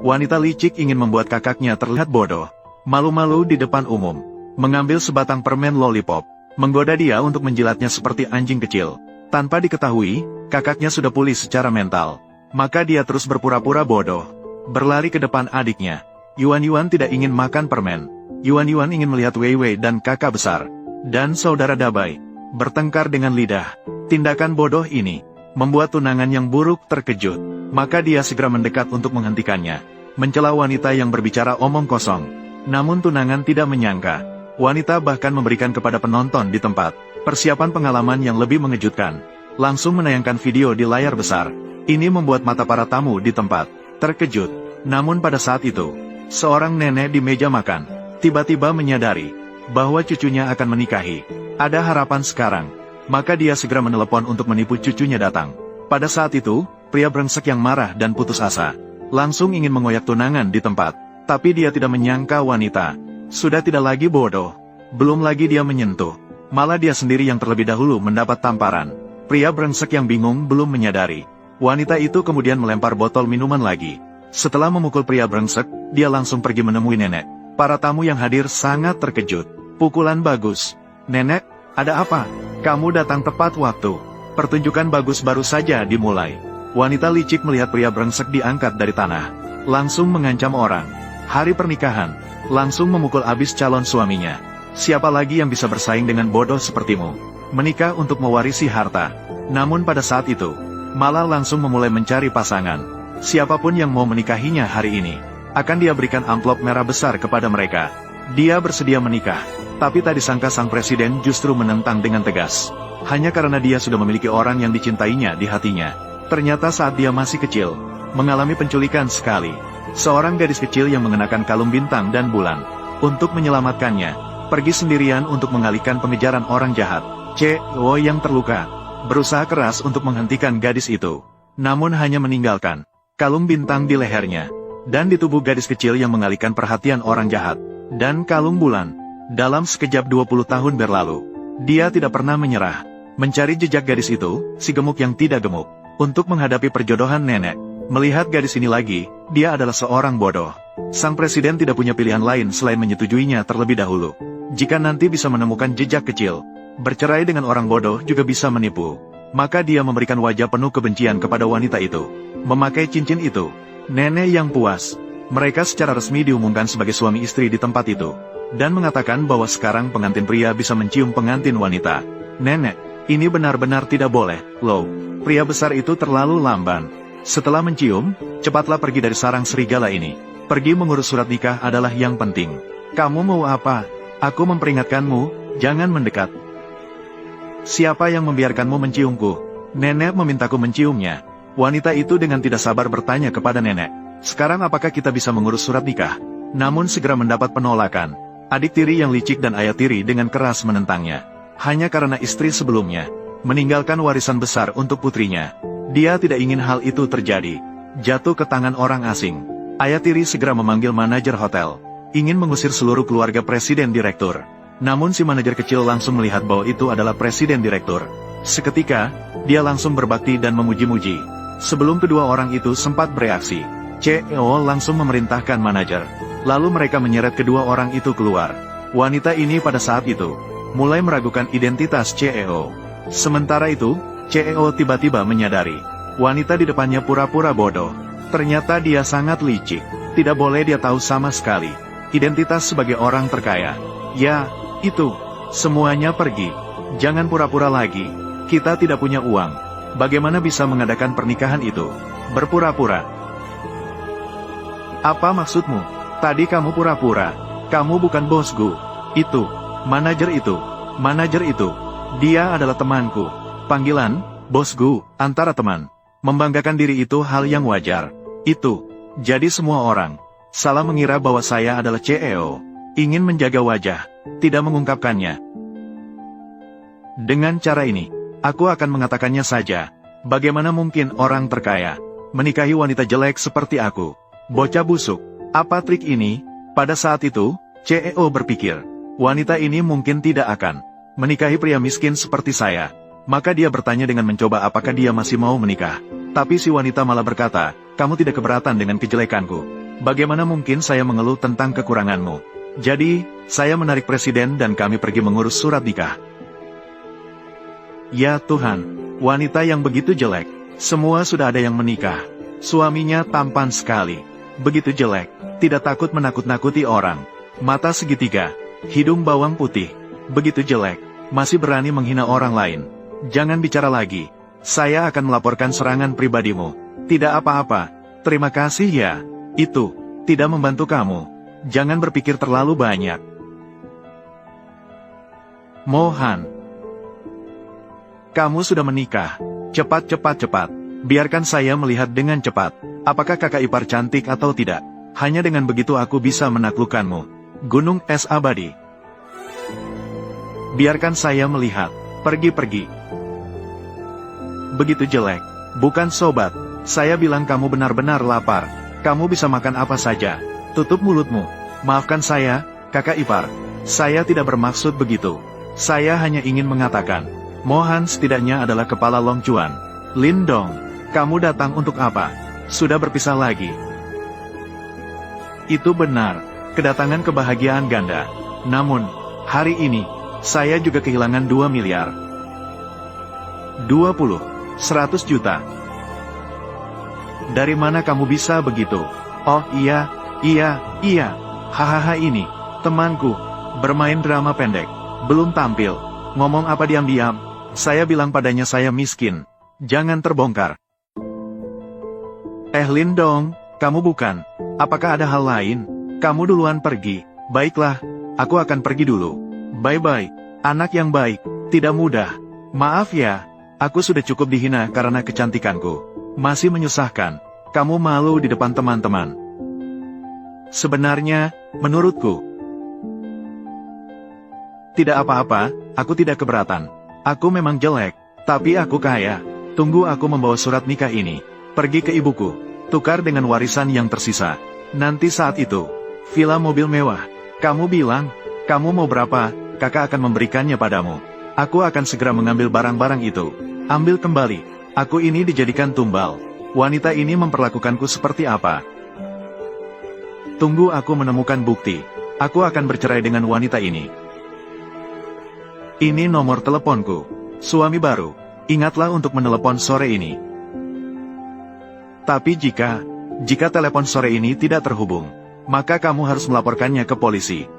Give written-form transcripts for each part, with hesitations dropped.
Wanita licik ingin membuat kakaknya terlihat bodoh, malu-malu di depan umum, mengambil sebatang permen lollipop, menggoda dia untuk menjilatnya seperti anjing kecil. Tanpa diketahui, kakaknya sudah pulih secara mental. Maka dia terus berpura-pura bodoh, berlari ke depan adiknya. Yuan tidak ingin makan permen. Yuan ingin melihat Wei Wei dan kakak besar, dan saudara Dabai, bertengkar dengan lidah. Tindakan bodoh ini membuat tunangan yang buruk terkejut. Maka dia segera mendekat untuk menghentikannya, mencela wanita yang berbicara omong kosong. Namun tunangan tidak menyangka, wanita bahkan memberikan kepada penonton di tempat persiapan pengalaman yang lebih mengejutkan. Langsung menayangkan video di layar besar. Ini membuat mata para tamu di tempat terkejut. Namun pada saat itu, seorang nenek di meja makan tiba-tiba menyadari bahwa cucunya akan menikahi. Ada harapan sekarang. Maka dia segera menelepon untuk menipu cucunya datang. Pada saat itu, pria brengsek yang marah dan putus asa langsung ingin mengoyak tunangan di tempat. Tapi dia tidak menyangka wanita sudah tidak lagi bodoh. Belum lagi dia menyentuh, malah dia sendiri yang terlebih dahulu mendapat tamparan. Pria brengsek yang bingung belum menyadari. Wanita itu kemudian melempar botol minuman lagi. Setelah memukul pria brengsek, dia langsung pergi menemui nenek. Para tamu yang hadir sangat terkejut. Pukulan bagus. Nenek, ada apa? Kamu datang tepat waktu. Pertunjukan bagus baru saja dimulai. Wanita licik melihat pria brengsek diangkat dari tanah, langsung mengancam orang. Hari pernikahan, langsung memukul abis calon suaminya. Siapa lagi yang bisa bersaing dengan bodoh sepertimu? Menikah untuk mewarisi harta. Namun pada saat itu, malah langsung memulai mencari pasangan. Siapapun yang mau menikahinya hari ini, akan dia berikan amplop merah besar kepada mereka. Dia bersedia menikah. Tapi tak disangka sang presiden justru menentang dengan tegas. Hanya karena dia sudah memiliki orang yang dicintainya di hatinya. Ternyata saat dia masih kecil, mengalami penculikan sekali. Seorang gadis kecil yang mengenakan kalung bintang dan bulan. Untuk menyelamatkannya, pergi sendirian untuk mengalihkan pengejaran orang jahat. CEO yang terluka, berusaha keras untuk menghentikan gadis itu. Namun hanya meninggalkan kalung bintang di lehernya. Dan di tubuh gadis kecil yang mengalihkan perhatian orang jahat. Dan kalung bulan. Dalam sekejap 20 tahun berlalu, dia tidak pernah menyerah. Mencari jejak gadis itu, si gemuk yang tidak gemuk. Untuk menghadapi perjodohan nenek. Melihat gadis ini lagi, dia adalah seorang bodoh. Sang presiden tidak punya pilihan lain selain menyetujuinya terlebih dahulu. Jika nanti bisa menemukan jejak kecil, bercerai dengan orang bodoh juga bisa menipu. Maka dia memberikan wajah penuh kebencian kepada wanita itu. Memakai cincin itu, nenek yang puas. Mereka secara resmi diumumkan sebagai suami istri di tempat itu. Dan mengatakan bahwa sekarang pengantin pria bisa mencium pengantin wanita. Nenek, ini benar-benar tidak boleh, loh. Pria besar itu terlalu lamban. Setelah mencium, cepatlah pergi dari sarang serigala ini. Pergi mengurus surat nikah adalah yang penting. Kamu mau apa? Aku memperingatkanmu, jangan mendekat. Siapa yang membiarkanmu menciumku? Nenek memintaku menciumnya. Wanita itu dengan tidak sabar bertanya kepada nenek. Sekarang apakah kita bisa mengurus surat nikah? Namun segera mendapat penolakan. Adik tiri yang licik dan ayah tiri dengan keras menentangnya. Hanya karena istri sebelumnya meninggalkan warisan besar untuk putrinya. Dia tidak ingin hal itu terjadi. Jatuh ke tangan orang asing. Ayah tiri segera memanggil manajer hotel. Ingin mengusir seluruh keluarga presiden direktur. Namun si manajer kecil langsung melihat bahwa itu adalah presiden direktur. Seketika, dia langsung berbakti dan memuji-muji. Sebelum kedua orang itu sempat bereaksi, CEO langsung memerintahkan manajer. Lalu mereka menyeret kedua orang itu keluar. Wanita ini pada saat itu mulai meragukan identitas CEO. Sementara itu, CEO tiba-tiba menyadari wanita di depannya pura-pura bodoh. Ternyata dia sangat licik. Tidak boleh dia tahu sama sekali identitas sebagai orang terkaya. Ya, itu. Semuanya pergi. Jangan pura-pura lagi. Kita tidak punya uang. Bagaimana bisa mengadakan pernikahan itu? Berpura-pura. Apa maksudmu? Tadi kamu pura-pura. Kamu bukan bosku. Itu. Manajer itu. Manajer itu. Dia adalah temanku. Panggilan, bosku, antara teman. Membanggakan diri itu hal yang wajar. Itu. Jadi semua orang salah mengira bahwa saya adalah CEO. Ingin menjaga wajah. Tidak mengungkapkannya. Dengan cara ini, aku akan mengatakannya saja. Bagaimana mungkin orang terkaya menikahi wanita jelek seperti aku? Bocah busuk. Apa trik ini? Pada saat itu, CEO berpikir, wanita ini mungkin tidak akan menikahi pria miskin seperti saya. Maka dia bertanya dengan mencoba apakah dia masih mau menikah. Tapi si wanita malah berkata, kamu tidak keberatan dengan kejelekanku. Bagaimana mungkin saya mengeluh tentang kekuranganmu? Jadi, saya menarik presiden dan kami pergi mengurus surat nikah. Ya Tuhan, wanita yang begitu jelek. Semua sudah ada yang menikah. Suaminya tampan sekali. Begitu jelek, tidak takut menakut-nakuti orang. Mata segitiga, hidung bawang putih. Begitu jelek, masih berani menghina orang lain. Jangan bicara lagi. Saya akan melaporkan serangan pribadimu. Tidak apa-apa. Terima kasih ya. Itu tidak membantu kamu. Jangan berpikir terlalu banyak. Mohan, kamu sudah menikah. Cepat. Biarkan saya melihat dengan cepat. Apakah kakak ipar cantik atau tidak? Hanya dengan begitu aku bisa menaklukkanmu. Gunung es abadi. Biarkan saya melihat. Pergi. Begitu jelek. Bukan sobat. Saya bilang kamu benar-benar lapar. Kamu bisa makan apa saja. Tutup mulutmu. Maafkan saya, kakak ipar. Saya tidak bermaksud begitu. Saya hanya ingin mengatakan, Mohan setidaknya adalah kepala Long Chuan. Lindong, kamu datang untuk apa? Sudah berpisah lagi. Itu benar, kedatangan kebahagiaan ganda. Namun, hari ini, saya juga kehilangan 2 miliar. 100 juta. Dari mana kamu bisa begitu? Oh iya. Hahaha ini, temanku, bermain drama pendek. Belum tampil, ngomong apa diam-diam. Saya bilang padanya saya miskin. Jangan terbongkar. Lindong, kamu bukan. Apakah ada hal lain? Kamu duluan pergi. Baiklah, aku akan pergi dulu. Bye-bye, anak yang baik. Tidak mudah. Maaf ya, aku sudah cukup dihina karena kecantikanku. Masih menyusahkan. Kamu malu di depan teman-teman. Sebenarnya, menurutku, tidak apa-apa, aku tidak keberatan. Aku memang jelek, tapi aku kaya. Tunggu aku membawa surat nikah ini. Pergi ke ibuku, tukar dengan warisan yang tersisa. Nanti saat itu, villa mobil mewah. Kamu bilang, kamu mau berapa, kakak akan memberikannya padamu. Aku akan segera mengambil barang-barang itu. Ambil kembali, aku ini dijadikan tumbal. Wanita ini memperlakukanku seperti apa? Tunggu aku menemukan bukti. Aku akan bercerai dengan wanita ini. Ini nomor teleponku. Suami baru, ingatlah untuk menelepon sore ini. Tapi jika telepon sore ini tidak terhubung, maka kamu harus melaporkannya ke polisi.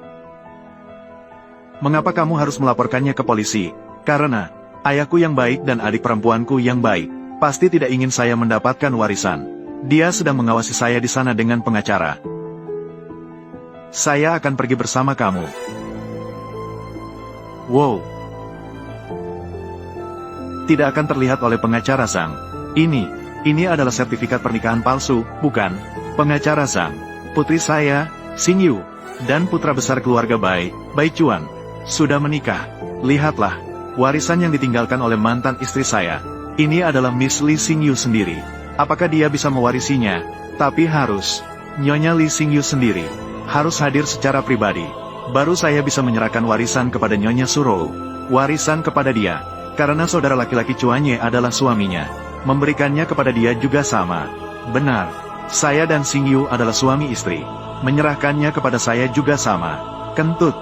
Mengapa kamu harus melaporkannya ke polisi? Karena ayahku yang baik dan adik perempuanku yang baik pasti tidak ingin saya mendapatkan warisan. Dia sedang mengawasi saya di sana dengan pengacara. Saya akan pergi bersama kamu. Wow. Tidak akan terlihat oleh pengacara Sang. Ini adalah sertifikat pernikahan palsu, bukan? Pengacara Sang, putri saya, Xing Yu, dan putra besar keluarga Bai Chuan, sudah menikah. Lihatlah, warisan yang ditinggalkan oleh mantan istri saya. Ini adalah Miss Li Xing Yu sendiri. Apakah dia bisa mewarisinya? Tapi harus, Nyonya Li Xing Yu sendiri, harus hadir secara pribadi. Baru saya bisa menyerahkan warisan kepada Nyonya Surou. Warisan kepada dia. Karena saudara laki-laki Chuanye adalah suaminya. Memberikannya kepada dia juga sama. Benar, saya dan Xing Yu adalah suami istri. Menyerahkannya kepada saya juga sama. Kentut.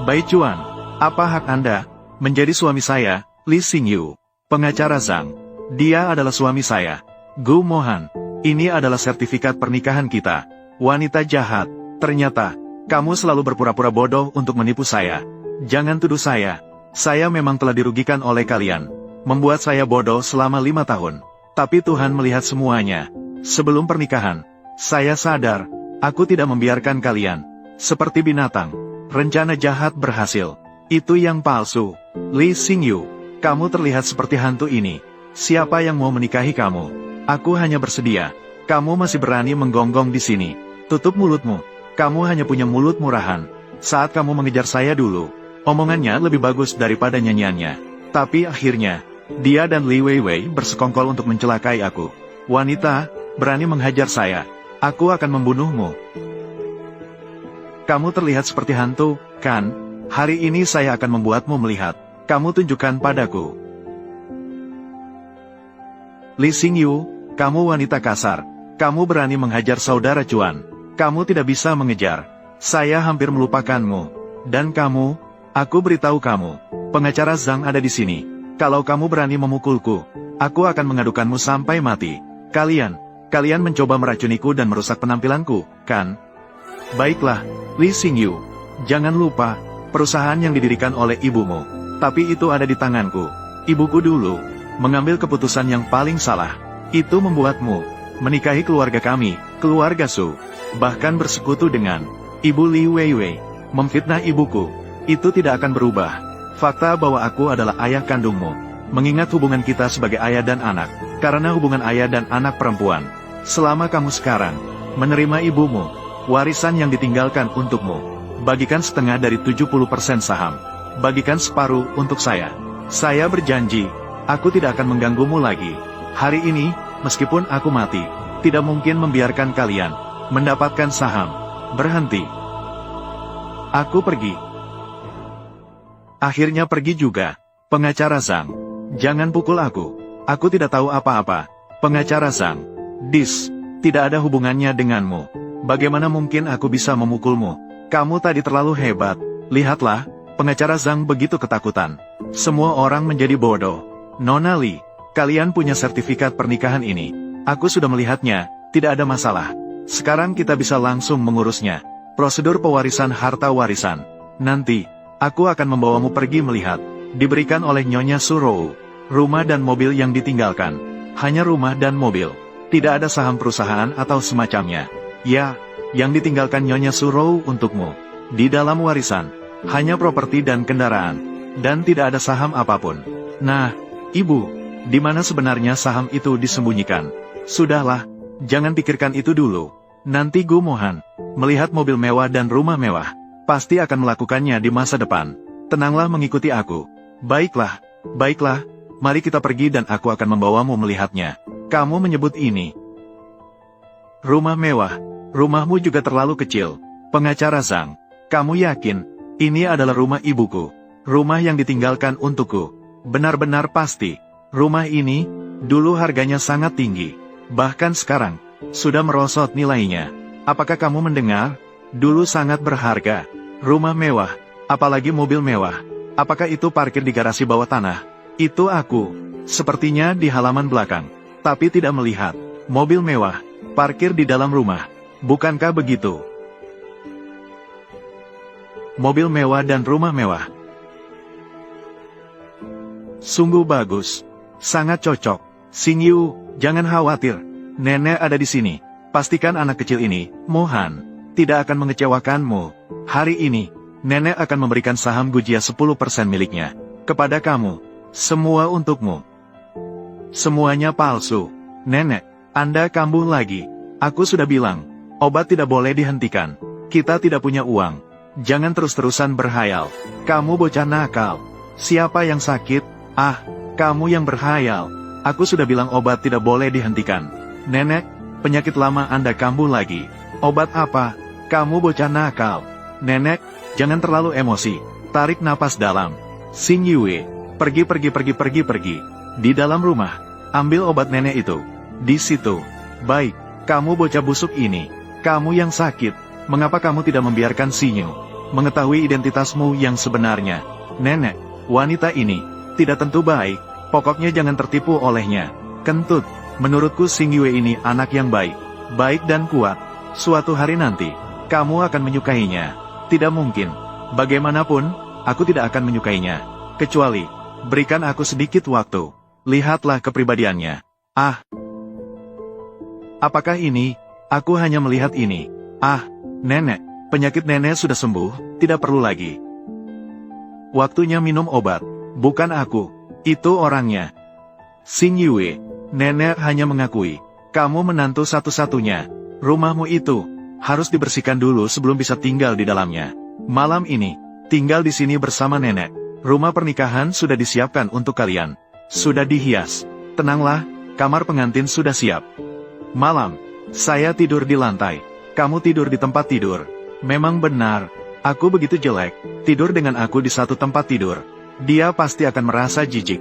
Bai Chuan, apa hak Anda menjadi suami saya, Li Xing Yu? Pengacara Zhang, dia adalah suami saya. Gu Mohan, ini adalah sertifikat pernikahan kita. Wanita jahat, ternyata, kamu selalu berpura-pura bodoh untuk menipu saya. Jangan tuduh saya. Saya memang telah dirugikan oleh kalian. Membuat saya bodoh selama 5 tahun. Tapi Tuhan melihat semuanya. Sebelum pernikahan, saya sadar, aku tidak membiarkan kalian. Seperti binatang. Rencana jahat berhasil. Itu yang palsu. Li Xing Yu, kamu terlihat seperti hantu ini. Siapa yang mau menikahi kamu? Aku hanya bersedia. Kamu masih berani menggonggong di sini. Tutup mulutmu. Kamu hanya punya mulut murahan. Saat kamu mengejar saya dulu, omongannya lebih bagus daripada nyanyiannya. Tapi akhirnya, dia dan Li Weiwei bersekongkol untuk mencelakai aku. Wanita, berani menghajar saya. Aku akan membunuhmu. Kamu terlihat seperti hantu, kan? Hari ini saya akan membuatmu melihat. Kamu tunjukkan padaku. Li Xing Yu, kamu wanita kasar. Kamu berani menghajar saudara Cuan. Kamu tidak bisa mengejar. Saya hampir melupakanmu. Dan kamu, aku beritahu kamu, pengacara Zhang ada di sini. Kalau kamu berani memukulku, aku akan mengadukanmu sampai mati. Kalian mencoba meracuniku dan merusak penampilanku, kan? Baiklah, Li Xingyu. Jangan lupa, perusahaan yang didirikan oleh ibumu. Tapi itu ada di tanganku. Ibuku dulu mengambil keputusan yang paling salah. Itu membuatmu menikahi keluarga kami, keluarga Su. Bahkan bersekutu dengan Ibu Li Weiwei. Memfitnah ibuku. Itu tidak akan berubah. Fakta bahwa aku adalah ayah kandungmu. Mengingat hubungan kita sebagai ayah dan anak. Karena hubungan ayah dan anak perempuan. Selama kamu sekarang menerima ibumu, warisan yang ditinggalkan untukmu. Bagikan setengah dari 70% saham. Bagikan separuh untuk saya. Saya berjanji, aku tidak akan mengganggumu lagi. Hari ini, meskipun aku mati, tidak mungkin membiarkan kalian mendapatkan saham. Berhenti. Aku pergi. Akhirnya pergi juga. Pengacara Zhang. Jangan pukul aku. Aku tidak tahu apa-apa. Pengacara Zhang. Tidak ada hubungannya denganmu. Bagaimana mungkin aku bisa memukulmu? Kamu tadi terlalu hebat. Lihatlah, pengacara Zhang begitu ketakutan. Semua orang menjadi bodoh. Nona Li, kalian punya sertifikat pernikahan ini. Aku sudah melihatnya, tidak ada masalah. Sekarang kita bisa langsung mengurusnya. Prosedur pewarisan harta warisan. Nanti, aku akan membawamu pergi melihat. Diberikan oleh Nyonya Surou. Rumah dan mobil yang ditinggalkan. Hanya rumah dan mobil. Tidak ada saham perusahaan atau semacamnya. Ya, yang ditinggalkan Nyonya Surou untukmu. Di dalam warisan, hanya properti dan kendaraan. Dan tidak ada saham apapun. Nah, Ibu, di mana sebenarnya saham itu disembunyikan? Sudahlah, jangan pikirkan itu dulu. Nanti Gu Mohan, melihat mobil mewah dan rumah mewah, pasti akan melakukannya di masa depan. Tenanglah mengikuti aku. Baiklah, mari kita pergi dan aku akan membawamu melihatnya. Kamu menyebut ini rumah mewah. Rumahmu juga terlalu kecil. Pengacara Zhang, kamu yakin ini adalah rumah ibuku? Rumah yang ditinggalkan untukku. Benar-benar pasti. Rumah ini dulu harganya sangat tinggi. Bahkan sekarang sudah merosot nilainya. Apakah kamu mendengar? Dulu sangat berharga. Rumah mewah, apalagi mobil mewah. Apakah itu parkir di garasi bawah tanah? Itu aku. Sepertinya di halaman belakang. Tapi tidak melihat. Mobil mewah, parkir di dalam rumah. Bukankah begitu? Mobil mewah dan rumah mewah. Sungguh bagus. Sangat cocok. Xingyu, jangan khawatir. Nenek ada di sini. Pastikan anak kecil ini, Mohan, tidak akan mengecewakanmu. Hari ini, nenek akan memberikan saham Gujia 10% miliknya. Kepada kamu. Semua untukmu. Semuanya palsu. Nenek, Anda kambuh lagi. Aku sudah bilang, obat tidak boleh dihentikan. Kita tidak punya uang. Jangan terus-terusan berhayal. Kamu bocah nakal. Siapa yang sakit? Kamu yang berhayal. Aku sudah bilang obat tidak boleh dihentikan. Nenek, penyakit lama Anda kambuh lagi. Obat apa? Kamu bocah nakal. Nenek, jangan terlalu emosi. Tarik napas dalam. Xingyue, pergi. Di dalam rumah, ambil obat nenek itu. Di situ. Baik, kamu bocah busuk ini. Kamu yang sakit. Mengapa kamu tidak membiarkan Xinyu mengetahui identitasmu yang sebenarnya? Nenek, wanita ini tidak tentu baik. Pokoknya jangan tertipu olehnya. Kentut, menurutku Xingyue ini anak yang baik. Baik dan kuat. Suatu hari nanti, kamu akan menyukainya. Tidak mungkin. Bagaimanapun, aku tidak akan menyukainya. Kecuali, berikan aku sedikit waktu. Lihatlah kepribadiannya. Apakah ini? Aku hanya melihat ini. Nenek, penyakit nenek sudah sembuh, tidak perlu lagi. Waktunya minum obat. Bukan aku. Itu orangnya. Xingyue, nenek hanya mengakui. Kamu menantu satu-satunya. Rumahmu itu harus dibersihkan dulu sebelum bisa tinggal di dalamnya. Malam ini, tinggal di sini bersama nenek. Rumah pernikahan sudah disiapkan untuk kalian. Sudah dihias. Tenanglah, kamar pengantin sudah siap. Malam, saya tidur di lantai. Kamu tidur di tempat tidur. Memang benar, aku begitu jelek. Tidur dengan aku di satu tempat tidur. Dia pasti akan merasa jijik.